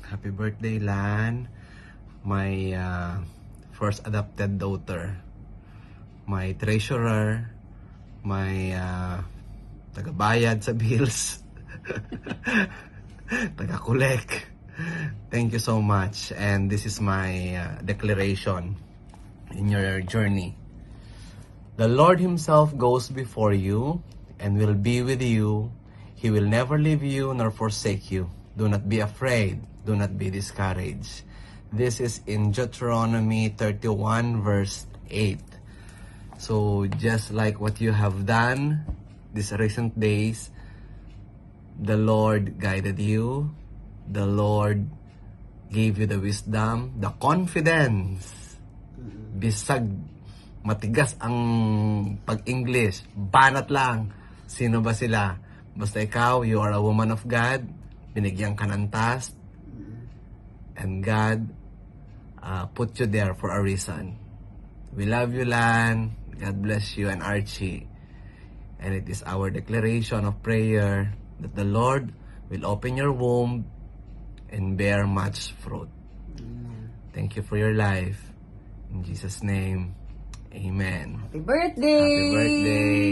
Happy birthday, Lan. My first adopted daughter. My treasurer. My tagabayad sa bills. Taga-collect. Thank you so much. And this is my declaration in your journey. The Lord Himself goes before you and will be with you. He will never leave you nor forsake you. Do not be afraid. Do not be discouraged. This is in Deuteronomy 31 verse 8. So just like what you have done these recent days, the Lord guided you. The Lord gave you the wisdom, the confidence. Bisag matigas ang pag-English, banat lang. Sino ba sila? Basta ikaw, you are a woman of God, binigyan ka ng task, and God put you there for a reason. We love you, Lan. God bless you and Archie. And it is our declaration of prayer that the Lord will open your womb and bear much fruit. Thank you for your life. In Jesus' name, amen. Happy birthday! Happy birthday!